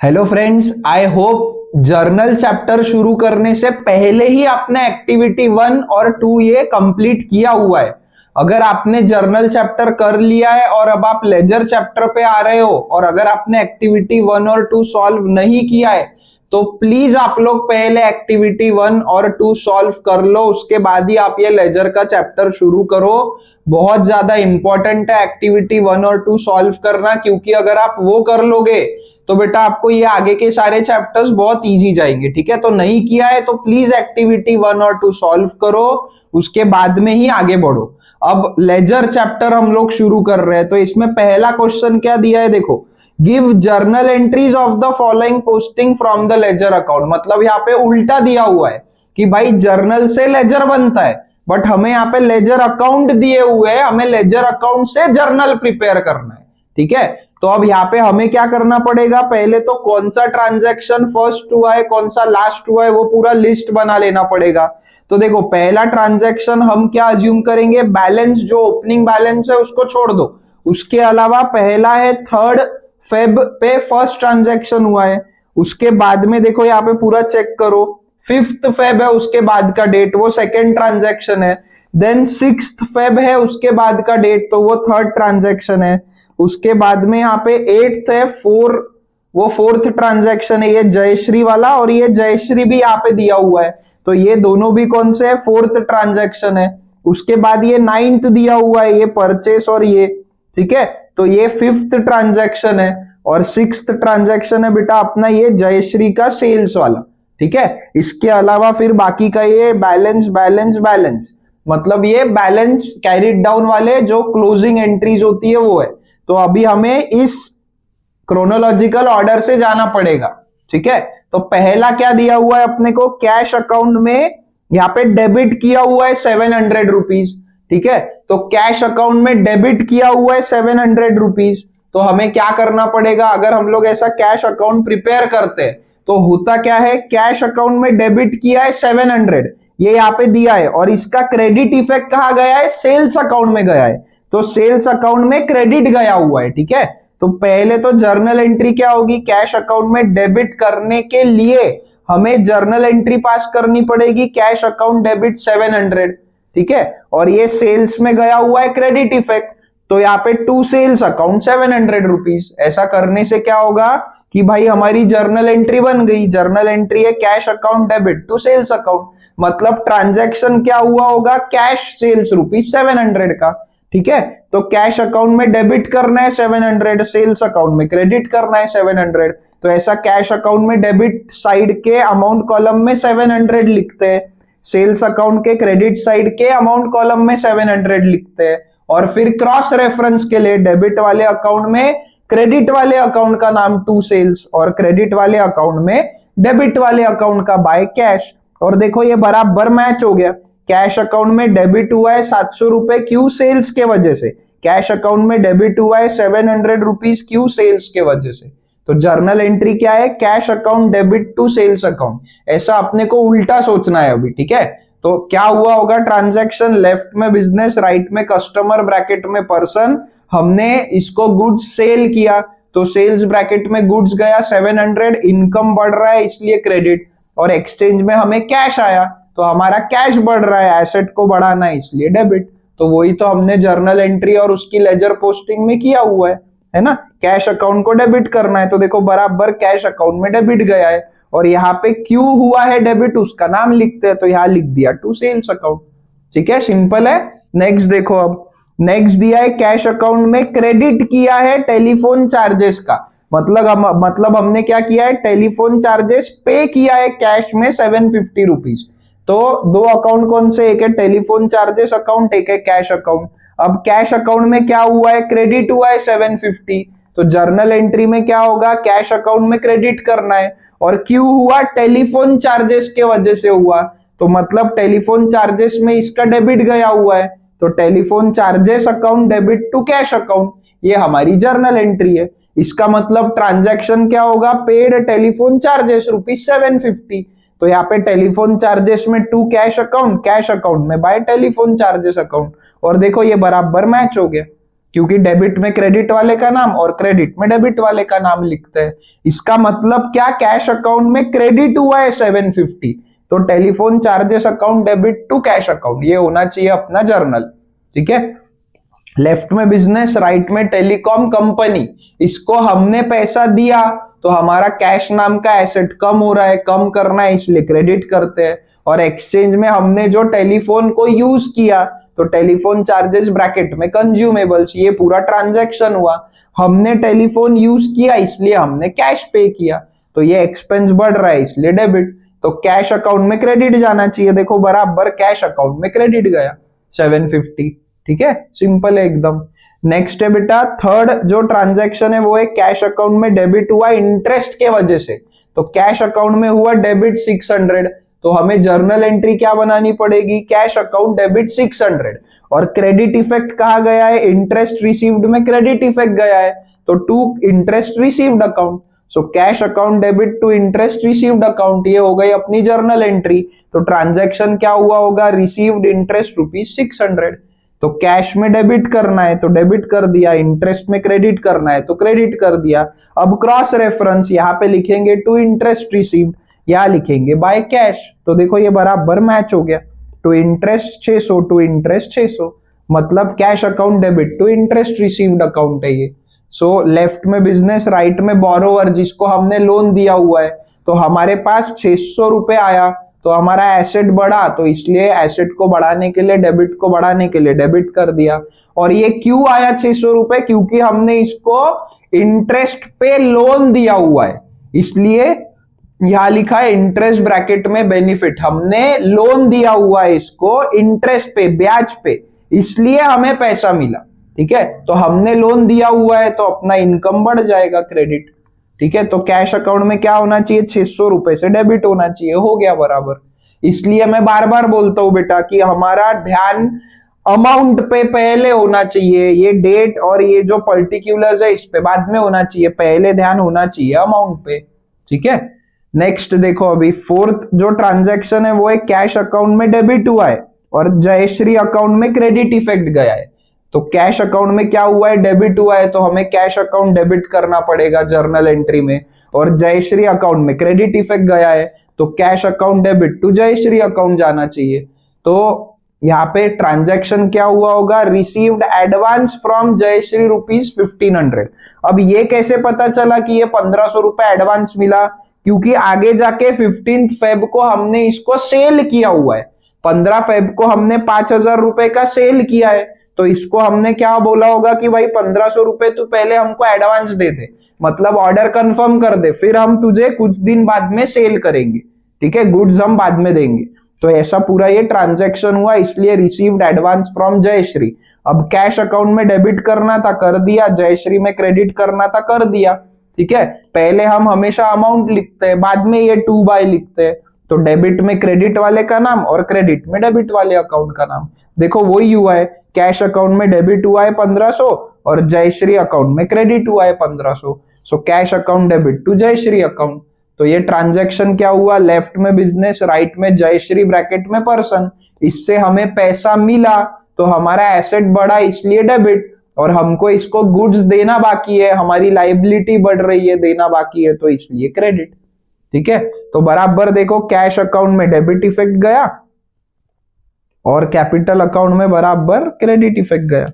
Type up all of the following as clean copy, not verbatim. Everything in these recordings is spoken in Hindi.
Hello friends, I hope journal chapter शुरू करने से पहले ही आपने एक्टिविटी 1 और 2 ये कंप्लीट किया हुआ है। अगर आपने जर्नल चैप्टर कर लिया है और अब आप लेजर चैप्टर पे आ रहे हो और अगर आपने एक्टिविटी 1 और 2 सॉल्व नहीं किया है तो प्लीज आप लोग पहले एक्टिविटी 1 और 2 सॉल्व कर लो, उसके बाद ही आप ये लेजर का चैप्टर शुरू करो। बहुत ज्यादा इंपॉर्टेंट है एक्टिविटी 1 और 2 सॉल्व करना, क्योंकि अगर आप वो कर लोगे तो बेटा आपको ये आगे के सारे चैप्टर्स बहुत इजी जाएंगे। ठीक है, तो नहीं किया है तो प्लीज एक्टिविटी 1 और 2 सॉल्व करो, उसके बाद में ही आगे बढ़ो। अब लेजर चैप्टर हम लोग शुरू कर रहे हैं, तो इसमें पहला क्वेश्चन क्या दिया है, देखो, give journal entries of the following posting from the ledger account. मतलब यहाँ पे उल्टा दिया हुआ है कि भाई जर्नल से लेजर बनता है, बट हमें यहाँ पे लेजर अकाउंट दिए हुए हैं, हमें लेजर अकाउंट से जर्नल प्रिपेयर करना है। ठीक है, तो अब यहाँ पे हमें क्या करना पड़ेगा, पहले तो कौन सा ट्रांजैक्शन फर्स्ट हुआ है कौन सा लास्ट हुआ है वो पूरा लिस्ट बना लेना पड़ेगा। तो देखो, पहला ट्रांजैक्शन हम क्या अज्यूम करेंगे, बैलेंस जो ओपनिंग बैलेंस है उसको छोड़ दो, उसके अलावा पहला है 3 फेब पे फर्स्ट ट्रांजैक्शन हुआ है। उसके बाद में देखो यहाँ पे पूरा चेक करो, 5 फेब है उसके बाद का डेट, वो सेकेंड ट्रांजैक्शन है। देन 6 फेब है उसके बाद का डेट, तो वो थर्ड ट्रांजैक्शन है। उसके बाद में यहाँ पे 8 है, 4 वो फोर्थ ट्रांजैक्शन है, ये जयश्री वाला, और ये जयश्री भी यहाँ पे दिया हुआ है, तो ये दोनों भी कौन से है, फोर्थ ट्रांजैक्शन है। उसके बाद ये 9th दिया हुआ है, ये परचेस और ये, ठीक है, तो ये 5th ट्रांजैक्शन है। और 6th ट्रांजैक्शन है बेटा अपना ये जयश्री का सेल्स वाला। ठीक है, इसके अलावा फिर बाकी का ये बैलेंस बैलेंस बैलेंस, मतलब ये बैलेंस कैरिड डाउन वाले जो क्लोजिंग एंट्रीज होती है वो है। तो अभी हमें इस क्रोनोलॉजिकल ऑर्डर से जाना पड़ेगा। ठीक है, तो पहला क्या दिया हुआ है अपने को, कैश अकाउंट में यहाँ पे डेबिट किया हुआ है 700 रुपीज। ठीक है, तो कैश अकाउंट में डेबिट किया हुआ है 700 रुपीज, तो हमें क्या करना पड़ेगा, अगर हम लोग ऐसा कैश अकाउंट प्रिपेयर करते हैं तो होता क्या है, कैश अकाउंट में डेबिट किया है 700, ये यहाँ पे दिया है, और इसका क्रेडिट इफेक्ट कहाँ गया है, सेल्स अकाउंट में गया है, तो सेल्स अकाउंट में क्रेडिट गया हुआ है। ठीक है, तो पहले तो जर्नल एंट्री क्या होगी, कैश अकाउंट में डेबिट करने के लिए हमें जर्नल एंट्री पास करनी पड़ेगी, कैश अकाउंट डेबिट 700। ठीक है, और ये सेल्स में गया हुआ है क्रेडिट इफेक्ट, तो यहाँ पे टू सेल्स अकाउंट 700 रुपीज। ऐसा करने से क्या होगा कि भाई हमारी जर्नल एंट्री बन गई, जर्नल एंट्री है cash account debit to sales account, मतलब ट्रांजैक्शन क्या हुआ होगा, कैश सेल्स रुपीज 700 का। ठीक है, तो कैश अकाउंट में डेबिट करना है 700, सेल्स अकाउंट में क्रेडिट करना है 700, तो ऐसा कैश अकाउंट में डेबिट साइड के अमाउंट कॉलम में 700 लिखते हैं, सेल्स अकाउंट के क्रेडिट साइड के अमाउंट कॉलम में 700 लिखते हैं, और फिर क्रॉस रेफरेंस के लिए डेबिट वाले अकाउंट में क्रेडिट वाले अकाउंट का नाम टू सेल्स और क्रेडिट वाले अकाउंट में डेबिट वाले अकाउंट का बाय कैश। और देखो ये बराबर मैच हो गया, कैश अकाउंट में डेबिट हुआ है 700 रुपए क्यू सेल्स के वजह से, कैश अकाउंट में डेबिट हुआ है 700 रुपीज क्यू सेल्स के वजह से। तो जर्नल एंट्री क्या है, cash account debit to sales account, ऐसा अपने को उल्टा सोचना है अभी। ठीक है, तो क्या हुआ होगा, ट्रांजैक्शन लेफ्ट में बिजनेस, राइट में कस्टमर, ब्रैकेट में पर्सन, हमने इसको गुड्स सेल किया, तो सेल्स ब्रैकेट में गुड्स गया 700, इनकम बढ़ रहा है इसलिए क्रेडिट, और एक्सचेंज में हमें कैश आया तो हमारा कैश बढ़ रहा है, एसेट को बढ़ाना है इसलिए डेबिट। तो वही तो हमने जर्नल एंट्री और उसकी लेजर पोस्टिंग में किया हुआ है ना, कैश अकाउंट को डेबिट करना है, तो देखो बराबर कैश अकाउंट में डेबिट गया है, और यहाँ पे क्यू हुआ है डेबिट, उसका नाम लिखते हैं, तो यहाँ लिख दिया टू सेल्स अकाउंट। ठीक है, सिंपल है। नेक्स्ट देखो, अब नेक्स्ट दिया है कैश अकाउंट में क्रेडिट किया है टेलीफोन चार्जेस का, मतलब हमने क्या किया है, टेलीफोन चार्जेस पे किया है कैश में 750 रुपीज। तो दो अकाउंट कौन से, एक है टेलीफोन चार्जेस अकाउंट, एक है कैश अकाउंट। अब कैश अकाउंट में क्या हुआ है, क्रेडिट हुआ है 750, तो जर्नल एंट्री में क्या होगा, कैश अकाउंट में क्रेडिट करना है, और क्यू हुआ टेलीफोन चार्जेस के वजह से हुआ, तो मतलब टेलीफोन चार्जेस में इसका डेबिट गया हुआ है, तो telephone charges account debit to cash account, ये हमारी जर्नल एंट्री है। इसका मतलब ट्रांजैक्शन क्या होगा, पेड टेलीफोन चार्जेस रुपीज 750, तो यहाँ पे टेलीफोन चार्जेस में to cash account, cash account में बाय टेलीफोन चार्जेस अकाउंट, और देखो ये बराबर मैच हो गया। क्योंकि डेबिट में क्रेडिट वाले का नाम और क्रेडिट में डेबिट वाले का नाम लिखते हैं। इसका मतलब क्या, कैश अकाउंट में क्रेडिट हुआ है 750, तो telephone charges account debit to cash account, ये होना चाहिए अपना जर्नल। ठीक है, लेफ्ट में बिजनेस, राइट में टेलीकॉम कंपनी, इसको हमने पैसा दिया तो हमारा कैश नाम का एसेट कम हो रहा है, कम करना है इसलिए क्रेडिट करते हैं। और एक्सचेंज में हमने जो टेलीफोन को यूज किया तो टेलीफोन चार्जेस ब्रैकेट में कंज्यूमेबल्स, ये पूरा ट्रांजैक्शन हुआ। हमने टेलीफोन यूज किया इसलिए हमने कैश पे किया, तो ये एक्सपेंस बढ़ रहा है इसलिए डेबिट, तो कैश अकाउंट में क्रेडिट जाना चाहिए। देखो बराबर कैश अकाउंट में क्रेडिट गया 750। ठीक है, सिंपल है एकदम। नेक्स्ट है बेटा, थर्ड जो ट्रांजैक्शन है वो है कैश अकाउंट में डेबिट हुआ इंटरेस्ट के वजह से, तो कैश अकाउंट में हुआ डेबिट 600, तो हमें जर्नल एंट्री क्या बनानी पड़ेगी, कैश अकाउंट डेबिट 600। और क्रेडिट इफेक्ट कहा गया है, इंटरेस्ट रिसीव्ड में क्रेडिट इफेक्ट गया है, तो to interest received account, so cash account debit to interest received account, ये हो गई अपनी जर्नल एंट्री। तो ट्रांजैक्शन क्या हुआ होगा, रिसीव्ड इंटरेस्ट ₹600, तो कैश में डेबिट करना है तो डेबिट कर दिया, इंटरेस्ट में क्रेडिट करना है तो क्रेडिट कर दिया। अब क्रॉस रेफरेंस यहाँ पे लिखेंगे टू इंटरेस्ट रिसीव्ड, या लिखेंगे बाय कैश, तो देखो ये बराबर मैच हो गया। टू इंटरेस्ट 600 टू इंटरेस्ट 600, मतलब cash account debit to interest received account है ये। सो लेफ्ट में बिजनेस, राइट में बोरोवर, जिसको हमने लोन दिया हुआ है, तो हमारे पास 600 रुपए आया तो हमारा एसेट बढ़ा, तो इसलिए एसेट को बढ़ाने के लिए, डेबिट को बढ़ाने के लिए डेबिट कर दिया। और ये क्यों आया 600 रुपए, क्योंकि हमने इसको इंटरेस्ट पे लोन दिया हुआ है, इसलिए यहां लिखा है इंटरेस्ट ब्रैकेट में बेनिफिट, हमने लोन दिया हुआ है इसको इंटरेस्ट पे, ब्याज पे, इसलिए हमें पैसा मिला। ठीक है, तो हमने लोन दिया हुआ है तो अपना इनकम बढ़ जाएगा, क्रेडिट। ठीक है, तो कैश अकाउंट में क्या होना चाहिए, 600 रुपए से डेबिट होना चाहिए, हो गया बराबर। इसलिए मैं बार बार बोलता हूं बेटा कि हमारा ध्यान अमाउंट पे पहले होना चाहिए, ये डेट और ये जो पर्टिकुलर्स है इस पे बाद में होना चाहिए, पहले ध्यान होना चाहिए अमाउंट पे। ठीक है, नेक्स्ट देखो, अभी फोर्थ जो ट्रांजैक्शन है वो है कैश अकाउंट में डेबिट हुआ है और जयश्री अकाउंट में क्रेडिट इफेक्ट गया है। तो कैश अकाउंट में क्या हुआ है, डेबिट हुआ है, तो हमें कैश अकाउंट डेबिट करना पड़ेगा जर्नल एंट्री में। और जयश्री अकाउंट में क्रेडिट इफेक्ट गया है तो cash account debit to Jayashree account जाना चाहिए। तो यहाँ पे ट्रांजैक्शन क्या हुआ होगा, रिसीव्ड एडवांस फ्रॉम जयश्री ₹1500। अब ये कैसे पता चला कि ये 1500 रुपए एडवांस मिला, क्योंकि आगे जाके 15 फेब को हमने इसको सेल किया हुआ है, 15 फेब को हमने 5000 रुपए का सेल किया है, तो इसको हमने क्या बोला होगा कि भाई 1500 रुपए तू पहले हमको एडवांस दे दे, मतलब ऑर्डर कंफर्म कर दे, फिर हम तुझे कुछ दिन बाद में सेल करेंगे। ठीक है, गुड्स हम बाद में देंगे। तो ऐसा पूरा ये ट्रांजैक्शन हुआ, इसलिए रिसीव्ड एडवांस फ्रॉम जयश्री। अब कैश अकाउंट में डेबिट करना था, कर दिया, जयश्री में क्रेडिट करना था, कर दिया। ठीक है, पहले हम हमेशा अमाउंट लिखते हैं, बाद में ये टू बाय लिखते हैं, तो डेबिट में क्रेडिट वाले का नाम और क्रेडिट में डेबिट वाले अकाउंट का नाम। देखो वही हुआ है, कैश अकाउंट में डेबिट हुआ है 1500 और जयश्री अकाउंट में क्रेडिट हुआ है 1500, so cash account debit to Jayashree account. तो ये ट्रांजैक्शन क्या हुआ, लेफ्ट में बिजनेस, राइट में जयश्री ब्रैकेट में पर्सन, इससे हमें पैसा मिला तो हमारा एसेट बढ़ा इसलिए डेबिट, और हमको इसको गुड्स देना बाकी है, हमारी लाइबिलिटी बढ़ रही है, देना बाकी है, तो इसलिए क्रेडिट। ठीक है, तो बराबर देखो कैश अकाउंट में डेबिट इफेक्ट गया और कैपिटल अकाउंट में बराबर क्रेडिट इफेक्ट गया,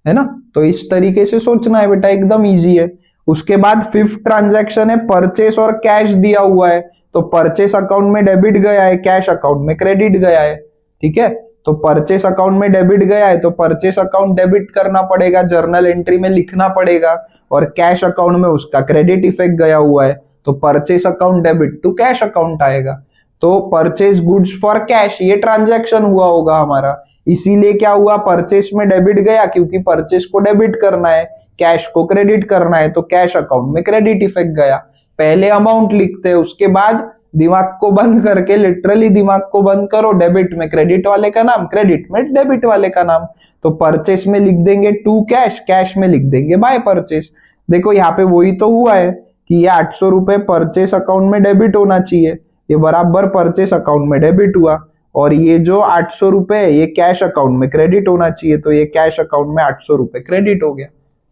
है ना। तो इस तरीके से सोचना है बेटा, एकदम इजी है। उसके बाद फिफ्थ ट्रांजैक्शन है परचेस और कैश दिया हुआ है, तो परचेस अकाउंट में डेबिट गया है, कैश अकाउंट में क्रेडिट गया है। ठीक है, तो परचेस अकाउंट में डेबिट गया है तो परचेस अकाउंट डेबिट करना पड़ेगा, जर्नल एंट्री में लिखना पड़ेगा, और कैश अकाउंट में उसका क्रेडिट इफेक्ट गया हुआ है तो purchase account debit to cash account आएगा। तो परचेस गुड्स फॉर कैश, ये ट्रांजैक्शन हुआ होगा हमारा, इसीलिए क्या हुआ, परचेस में डेबिट गया क्योंकि परचेस को डेबिट करना है, कैश को क्रेडिट करना है, तो कैश अकाउंट में क्रेडिट इफेक्ट गया। पहले अमाउंट लिखते हैं, उसके बाद दिमाग को बंद करके, लिटरली दिमाग को बंद करो, डेबिट में क्रेडिट वाले का नाम, क्रेडिट में डेबिट वाले का नाम। तो परचेस में लिख देंगे टू कैश, कैश में लिख देंगे बाय परचेस। देखो यहाँ पे वही तो हुआ है कि ये 800 रुपए परचेस अकाउंट में डेबिट होना चाहिए, ये बराबर परचेस अकाउंट में डेबिट हुआ, और ये जो 800 रुपए है ये कैश अकाउंट में क्रेडिट होना चाहिए, तो ये कैश अकाउंट में 800 रुपए क्रेडिट हो गया।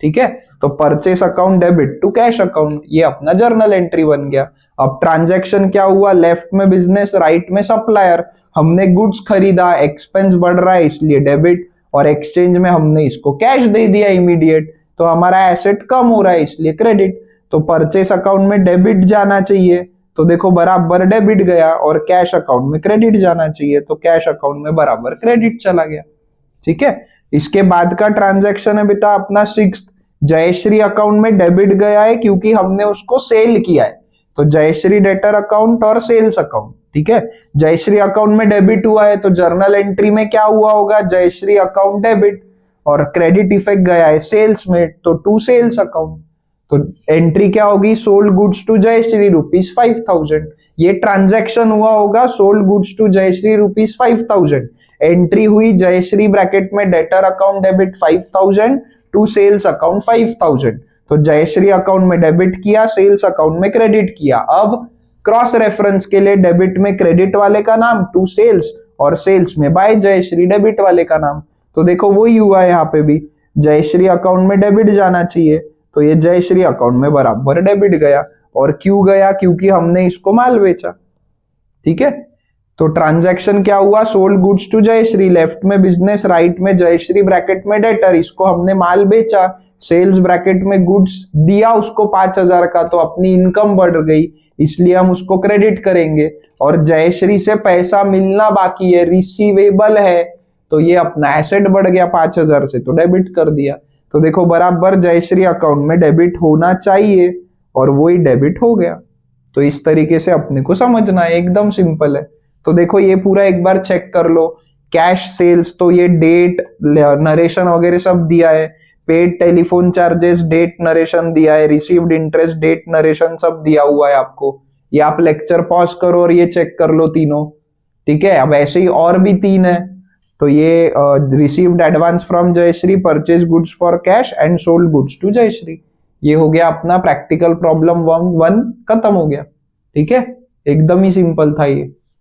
ठीक है, तो purchase account debit to cash account, ये अपना जर्नल एंट्री बन गया। अब ट्रांजैक्शन क्या हुआ, लेफ्ट में बिजनेस, राइट में सप्लायर, हमने गुड्स खरीदा, एक्सपेंस बढ़ रहा है इसलिए डेबिट, और एक्सचेंज में हमने इसको कैश दे दिया इमीडिएट, तो हमारा एसेट कम हो रहा है इसलिए क्रेडिट। तो परचेस अकाउंट में डेबिट जाना चाहिए, तो देखो बराबर डेबिट गया, और कैश अकाउंट में क्रेडिट जाना चाहिए, तो कैश अकाउंट में बराबर क्रेडिट चला गया। ठीक है, इसके बाद का ट्रांजैक्शन है बेटा अपना 6th, जयश्री अकाउंट में डेबिट गया है क्योंकि हमने उसको सेल किया है, तो जयश्री डेटर अकाउंट और सेल्स अकाउंट। ठीक है, जयश्री अकाउंट में डेबिट हुआ है तो जर्नल एंट्री में क्या हुआ होगा, जयश्री अकाउंट डेबिट, और क्रेडिट इफेक्ट गया है सेल्स में, तो टू सेल्स अकाउंट, तो एंट्री क्या होगी, सोल्ड गुड्स टू जयश्री ₹5000। ये ट्रांजैक्शन हुआ होगा sold goods to Jayashree ₹5000, entry हुई जयश्री ब्रैकेट में debtor account debit 5000 to sales account 5000, तो जयश्री अकाउंट में डेबिट किया, सेल्स अकाउंट में क्रेडिट किया। अब क्रॉस रेफरेंस के लिए डेबिट में क्रेडिट वाले का नाम टू सेल्स, और सेल्स में बाय जयश्री डेबिट वाले का नाम, तो देखो वही हुआ है यहाँ पे भी, जयश्री अकाउंट में डेबिट जाना चाहिए, तो ये जयश्री अकाउंट में बराबर डेबिट गया। और क्यों गया, क्योंकि हमने इसको माल बेचा। ठीक है, तो ट्रांजैक्शन क्या हुआ, sold goods to Jayashree, left में बिजनेस, राइट में जयश्री ब्रैकेट में डेटर, इसको हमने माल बेचा, सेल्स ब्रैकेट में गुड्स दिया उसको 5000 का, तो अपनी इनकम बढ़ गई इसलिए हम उसको क्रेडिट करेंगे, और जयश्री से पैसा मिलना बाकी है, रिसीवेबल है, तो ये अपना एसेट बढ़ गया 5000 से, तो डेबिट कर दिया। तो देखो बराबर जयश्री अकाउंट में डेबिट होना चाहिए और वही डेबिट हो गया। तो इस तरीके से अपने को समझना है, एकदम सिंपल है। तो देखो ये पूरा एक बार चेक कर लो, कैश सेल्स, तो ये डेट नरेशन वगैरह सब दिया है, paid telephone charges date narration दिया है, रिसीव्ड इंटरेस्ट डेट नरेशन सब दिया हुआ है आपको। ये आप लेक्चर पॉज करो और ये चेक कर लो तीनों। ठीक है, अब ऐसे ही और भी 3 है, तो ये received advance from Jayashree, purchase goods for cash and sold goods to Jayashree. ये हो गया अपना प्रैक्टिकल प्रॉब्लम 1 खत्म हो गया। ठीक है, एकदम ही सिंपल था ये।